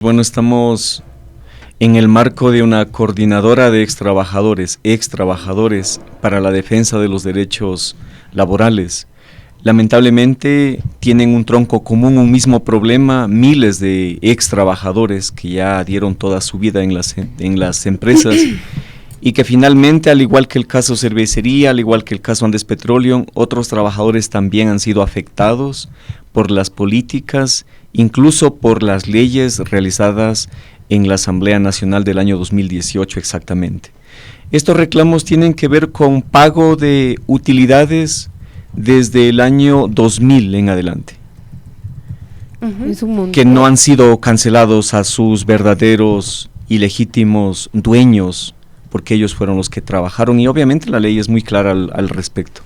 Bueno, estamos en el marco de una coordinadora de extrabajadores para la defensa de los derechos laborales. Lamentablemente tienen un tronco común, un mismo problema, miles de extrabajadores que ya dieron toda su vida en las empresas y que finalmente, al igual que el caso Cervecería, al igual que el caso Andes Petroleum, otros trabajadores también han sido afectados por las políticas, incluso por las leyes realizadas en la Asamblea Nacional del año 2018 exactamente. Estos reclamos tienen que ver con pago de utilidades desde el año 2000 en adelante, que no han sido cancelados a sus verdaderos y legítimos dueños, porque ellos fueron los que trabajaron y obviamente la ley es muy clara al respecto.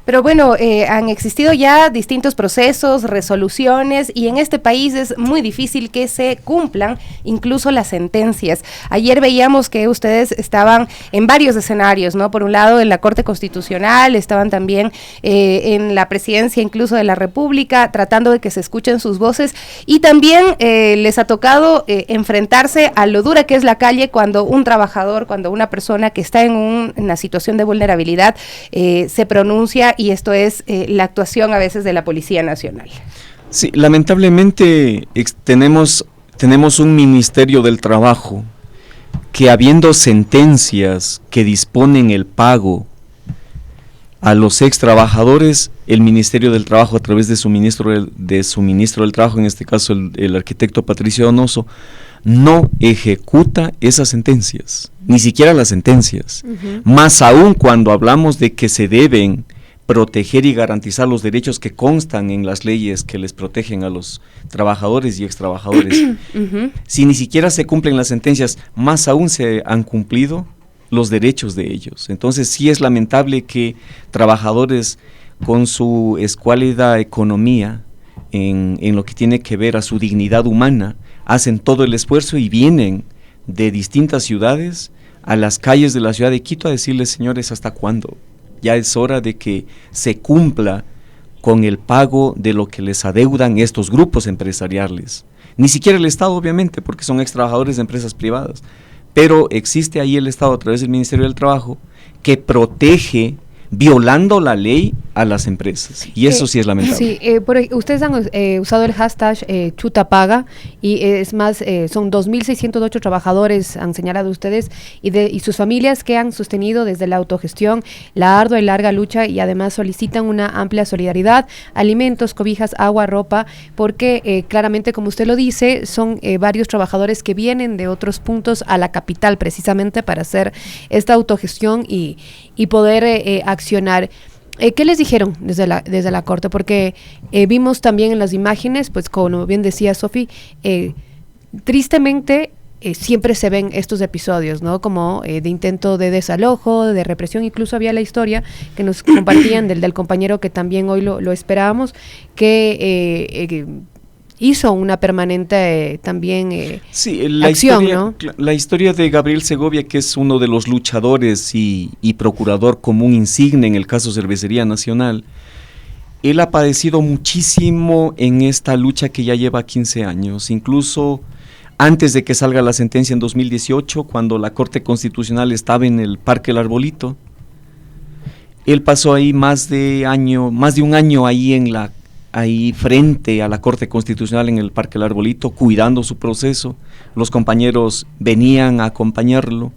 Pero bueno, han existido ya distintos procesos, resoluciones, y en este país es muy difícil que se cumplan incluso las sentencias. Ayer veíamos que ustedes estaban en varios escenarios, ¿no? Por un lado en la Corte Constitucional, estaban también en la Presidencia incluso de la República, tratando de que se escuchen sus voces, y también les ha tocado enfrentarse a lo dura que es la calle cuando un trabajador, cuando una persona que está en una situación de vulnerabilidad se pronuncia, y esto es la actuación a veces de la Policía Nacional. Sí, lamentablemente tenemos un Ministerio del Trabajo que, habiendo sentencias que disponen el pago a los extrabajadores, el Ministerio del Trabajo, a través de su ministro del Trabajo, en este caso el arquitecto Patricio Donoso, no ejecuta esas sentencias, ni siquiera las sentencias, más aún cuando hablamos de que se deben proteger y garantizar los derechos que constan en las leyes que les protegen a los trabajadores y extrabajadores. Si ni siquiera se cumplen las sentencias, más aún se han cumplido los derechos de ellos. Entonces sí es lamentable que trabajadores con su escuálida economía en lo que tiene que ver a su dignidad humana, hacen todo el esfuerzo y vienen de distintas ciudades a las calles de la ciudad de Quito a decirles: señores, ¿hasta cuándo? Ya es hora de que se cumpla con el pago de lo que les adeudan estos grupos empresariales. Ni siquiera el Estado, obviamente, porque son extrabajadores de empresas privadas, pero existe ahí el Estado a través del Ministerio del Trabajo que protege, violando la ley, a las empresas, y eso sí es lamentable. Sí, ustedes han usado el hashtag Chutapaga, y es más, son 2.608 trabajadores, han señalado ustedes, y sus familias que han sostenido desde la autogestión la ardua y larga lucha, y además solicitan una amplia solidaridad, alimentos, cobijas, agua, ropa, porque claramente, como usted lo dice, son varios trabajadores que vienen de otros puntos a la capital precisamente para hacer esta autogestión y poder accionar. ¿Qué les dijeron desde la Corte? Porque vimos también en las imágenes, pues como bien decía Sofi, tristemente siempre se ven estos episodios, ¿no? Como de intento de desalojo, de represión. Incluso había la historia que nos compartían del compañero que también hoy lo esperábamos, que hizo una permanente también acción, ¿no? La historia de Gabriel Segovia, que es uno de los luchadores y procurador común insigne en el caso Cervecería Nacional, él ha padecido muchísimo en esta lucha que ya lleva 15 años, incluso antes de que salga la sentencia en 2018, cuando la Corte Constitucional estaba en el Parque El Arbolito. Él pasó ahí más de un año ahí frente a la Corte Constitucional en el Parque El Arbolito, cuidando su proceso. Los compañeros venían a acompañarlo,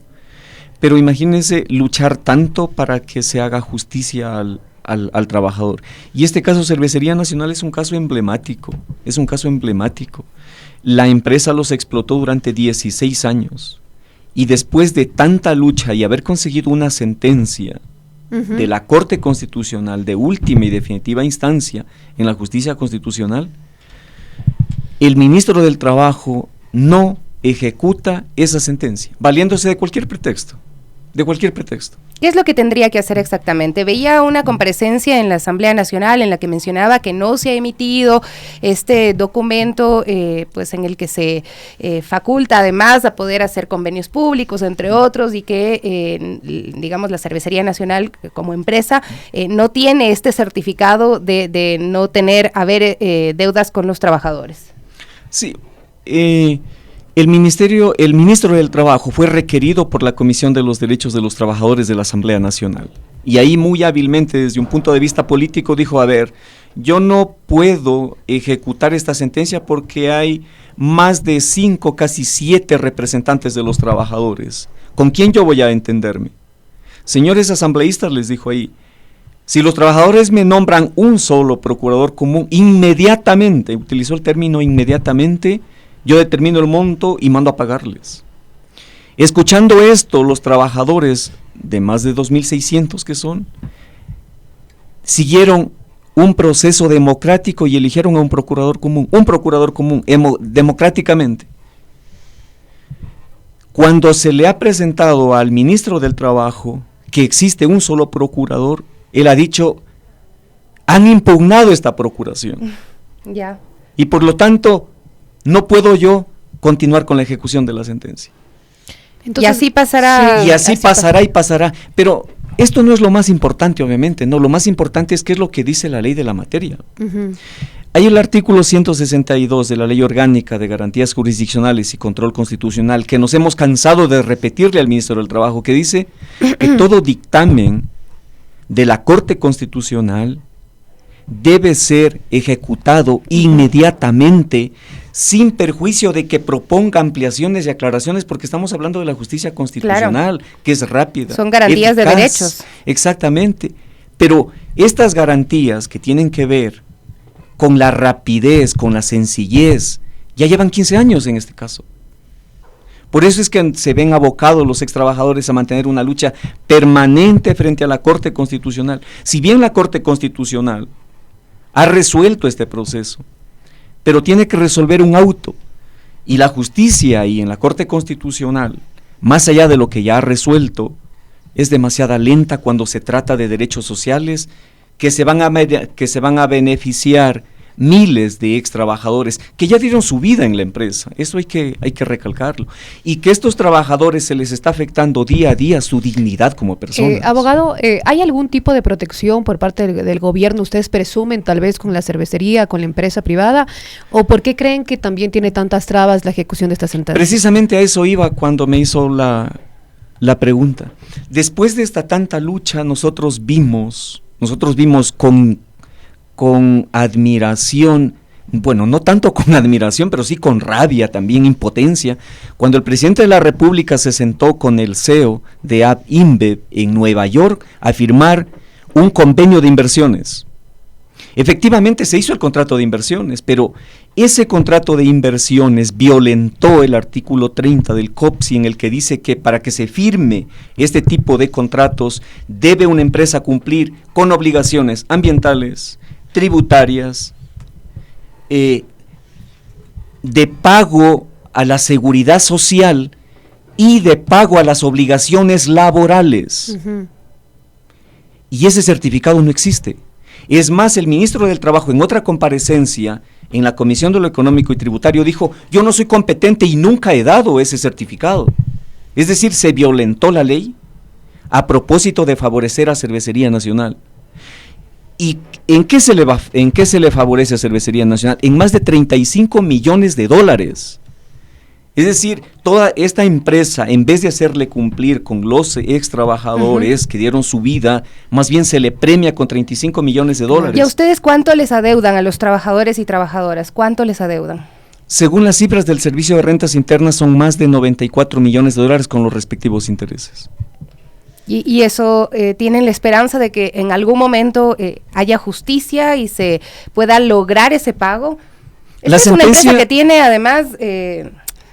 pero imagínense luchar tanto para que se haga justicia al trabajador. Y este caso Cervecería Nacional es un caso emblemático, La empresa los explotó durante 16 años, y después de tanta lucha y haber conseguido una sentencia de la Corte Constitucional de última y definitiva instancia en la justicia constitucional, el ministro del Trabajo no ejecuta esa sentencia, valiéndose de cualquier pretexto. ¿Qué es lo que tendría que hacer exactamente? Veía una comparecencia en la Asamblea Nacional en la que mencionaba que no se ha emitido este documento, pues en el que se faculta además a poder hacer convenios públicos, entre otros, y que, digamos, la Cervecería Nacional como empresa no tiene este certificado de no haber deudas con los trabajadores. Sí, El ministro del Trabajo fue requerido por la Comisión de los Derechos de los Trabajadores de la Asamblea Nacional. Y ahí muy hábilmente, desde un punto de vista político, dijo, a ver, yo no puedo ejecutar esta sentencia porque hay más de 5, casi 7 representantes de los trabajadores. ¿Con quién yo voy a entenderme? Señores asambleístas, les dijo ahí, si los trabajadores me nombran un solo procurador común, inmediatamente, utilizó el término inmediatamente, yo determino el monto y mando a pagarles. Escuchando esto, los trabajadores, de más de 2.600 que son, siguieron un proceso democrático y eligieron a un procurador común, democráticamente. Cuando se le ha presentado al ministro del Trabajo que existe un solo procurador, él ha dicho, han impugnado esta procuración. Ya. Y por lo tanto, no puedo yo continuar con la ejecución de la sentencia. Entonces, y así pasará. Sí, y así pasará y pasará. Pero esto no es lo más importante, obviamente, no. Lo más importante es qué es lo que dice la ley de la materia. Hay el artículo 162 de la Ley Orgánica de Garantías Jurisdiccionales y Control Constitucional, que nos hemos cansado de repetirle al ministro del Trabajo, que dice que todo dictamen de la Corte Constitucional debe ser ejecutado inmediatamente, sin perjuicio de que proponga ampliaciones y aclaraciones, porque estamos hablando de la justicia constitucional, claro, que es rápida. Son garantías eficaz, de derechos. Exactamente, pero estas garantías que tienen que ver con la rapidez, con la sencillez, ya llevan 15 años en este caso. Por eso es que se ven abocados los extrabajadores a mantener una lucha permanente frente a la Corte Constitucional. Si bien la Corte Constitucional ha resuelto este proceso, pero tiene que resolver un auto, y la justicia ahí en la Corte Constitucional, más allá de lo que ya ha resuelto, es demasiado lenta cuando se trata de derechos sociales que se van a beneficiar miles de ex trabajadores que ya dieron su vida en la empresa. Eso hay que recalcarlo, y que estos trabajadores se les está afectando día a día su dignidad como personas. Abogado, ¿hay algún tipo de protección por parte del gobierno? ¿Ustedes presumen tal vez con la cervecería, con la empresa privada? ¿O por qué creen que también tiene tantas trabas la ejecución de esta sentencia? Precisamente a eso iba cuando me hizo la pregunta. Después de esta tanta lucha, nosotros vimos con admiración, bueno, no tanto con admiración, pero sí con rabia, también impotencia, cuando el presidente de la República se sentó con el CEO de InBev en Nueva York a firmar un convenio de inversiones. Efectivamente se hizo el contrato de inversiones, pero ese contrato de inversiones violentó el artículo 30 del COPSI, en el que dice que para que se firme este tipo de contratos debe una empresa cumplir con obligaciones ambientales, tributarias, de pago a la seguridad social y de pago a las obligaciones laborales. Y ese certificado no existe. Es más, el ministro del Trabajo, en otra comparecencia en la Comisión de lo Económico y Tributario, dijo, yo no soy competente y nunca he dado ese certificado. Es decir, se violentó la ley a propósito de favorecer a Cervecería Nacional. ¿Y en qué se le favorece a Cervecería Nacional? En más de 35 millones de dólares. Es decir, toda esta empresa, en vez de hacerle cumplir con los ex trabajadores que dieron su vida, más bien se le premia con 35 millones de dólares. ¿Y a ustedes cuánto les adeudan a los trabajadores y trabajadoras? ¿Cuánto les adeudan? Según las cifras del Servicio de Rentas Internas, son más de 94 millones de dólares con los respectivos intereses. Y eso, ¿tienen la esperanza de que en algún momento haya justicia y se pueda lograr ese pago? Esta es una empresa que tiene además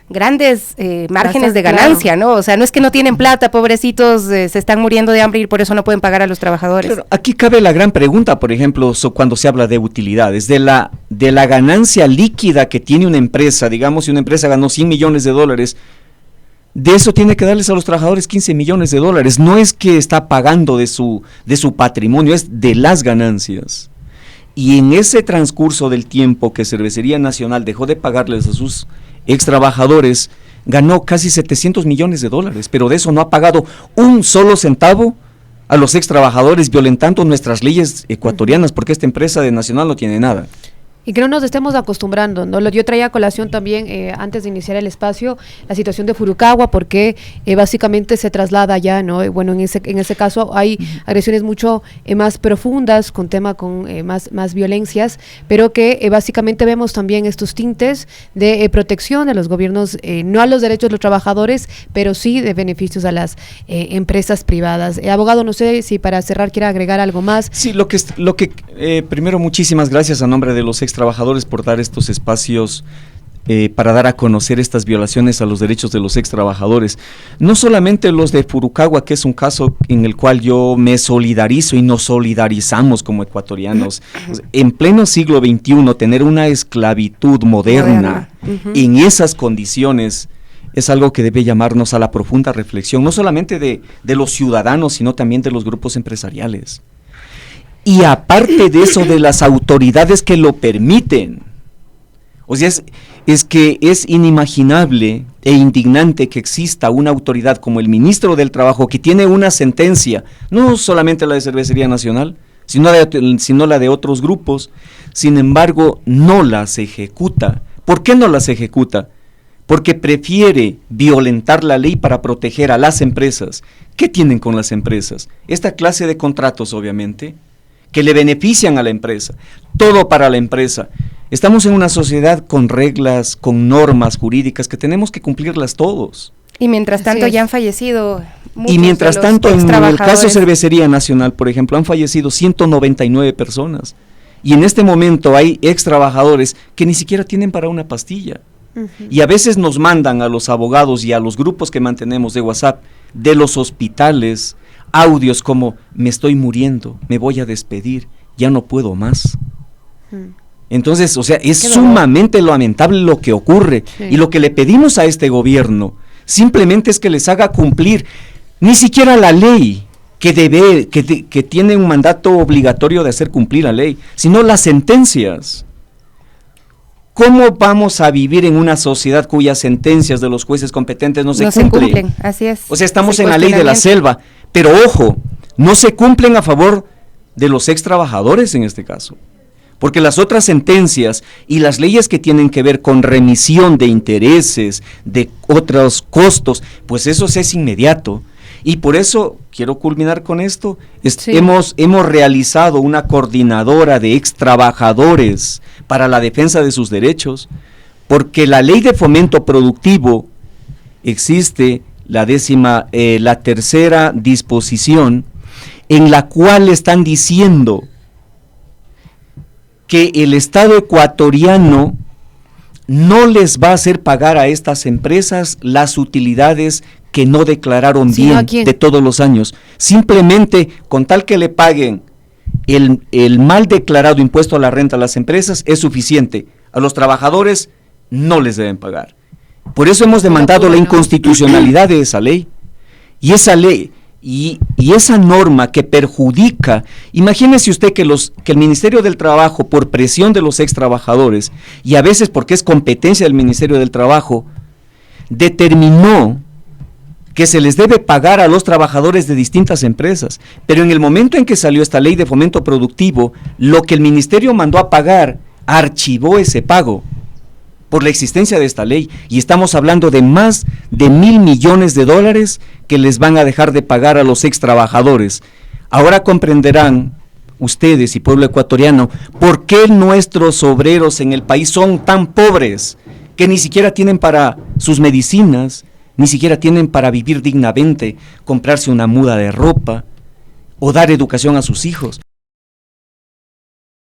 grandes márgenes de ganancia, claro, ¿no? O sea, no es que no tienen plata, pobrecitos, se están muriendo de hambre y por eso no pueden pagar a los trabajadores. Claro, aquí cabe la gran pregunta, por ejemplo, cuando se habla de utilidades, de la ganancia líquida que tiene una empresa. Digamos, si una empresa ganó 100 millones de dólares, de eso tiene que darles a los trabajadores 15 millones de dólares. No es que está pagando de su patrimonio, es de las ganancias. Y en ese transcurso del tiempo que Cervecería Nacional dejó de pagarles a sus ex trabajadores, ganó casi 700 millones de dólares, pero de eso no ha pagado un solo centavo a los ex trabajadores, violentando nuestras leyes ecuatorianas, porque esta empresa de Nacional no tiene nada. Y que no nos estemos acostumbrando, ¿no? Yo traía a colación también, antes de iniciar el espacio, la situación de Furukawa, porque básicamente se traslada ya, ¿no? Bueno, en ese caso hay agresiones mucho más profundas, con más violencias, pero que básicamente vemos también estos tintes de protección de los gobiernos, no a los derechos de los trabajadores, pero sí de beneficios a las empresas privadas. Abogado, no sé si para cerrar quiere agregar algo más. Sí, primero muchísimas gracias a nombre de los extrabajadores por dar estos espacios para dar a conocer estas violaciones a los derechos de los extrabajadores. No solamente los de Furukawa, que es un caso en el cual yo me solidarizo y nos solidarizamos como ecuatorianos. En pleno siglo XXI, tener una esclavitud moderna. En esas condiciones es algo que debe llamarnos a la profunda reflexión, no solamente de los ciudadanos, sino también de los grupos empresariales. Y aparte de eso, de las autoridades que lo permiten. O sea, es que es inimaginable e indignante que exista una autoridad como el ministro del Trabajo, que tiene una sentencia, no solamente la de Cervecería Nacional, sino la de otros grupos, sin embargo, no las ejecuta. ¿Por qué no las ejecuta? Porque prefiere violentar la ley para proteger a las empresas. ¿Qué tienen con las empresas? Esta clase de contratos, obviamente, que le benefician a la empresa, todo para la empresa. Estamos en una sociedad con reglas, con normas jurídicas que tenemos que cumplirlas todos. Y mientras tanto ya han fallecido muchos. Y mientras tanto, en el caso de Cervecería Nacional, por ejemplo, han fallecido 199 personas. Y en este momento hay ex trabajadores que ni siquiera tienen para una pastilla. Y a veces nos mandan a los abogados y a los grupos que mantenemos de WhatsApp de los hospitales audios como: me estoy muriendo, me voy a despedir, ya no puedo más. Entonces, o sea, es sumamente lamentable lo que ocurre. Y lo que le pedimos a este gobierno simplemente es que les haga cumplir ni siquiera la ley que tiene un mandato obligatorio de hacer cumplir la ley, sino las sentencias. ¿Cómo vamos a vivir en una sociedad cuyas sentencias de los jueces competentes no se cumplen? Así es. O sea, estamos en la ley de la selva, pero ojo, no se cumplen a favor de los ex trabajadores en este caso, porque las otras sentencias y las leyes que tienen que ver con remisión de intereses, de otros costos, pues eso es inmediato. Y por eso, quiero culminar con esto, hemos realizado una coordinadora de ex trabajadores para la defensa de sus derechos, porque la ley de fomento productivo existe, la tercera disposición, en la cual están diciendo que el Estado ecuatoriano no les va a hacer pagar a estas empresas las utilidades que no declararon bien de todos los años. Simplemente con tal que le paguen el mal declarado impuesto a la renta a las empresas es suficiente. A los trabajadores no les deben pagar. Por eso hemos demandado la inconstitucionalidad de esa ley. Y esa ley y esa norma que perjudica, imagínese usted que el Ministerio del Trabajo, por presión de los ex trabajadores, y a veces porque es competencia del Ministerio del Trabajo, determinó que se les debe pagar a los trabajadores de distintas empresas, pero en el momento en que salió esta ley de fomento productivo, lo que el ministerio mandó a pagar, archivó ese pago por la existencia de esta ley, y estamos hablando de más de $1,000 millones que les van a dejar de pagar a los ex trabajadores. Ahora comprenderán ustedes y pueblo ecuatoriano por qué nuestros obreros en el país son tan pobres, que ni siquiera tienen para sus medicinas, ni siquiera tienen para vivir dignamente, comprarse una muda de ropa o dar educación a sus hijos.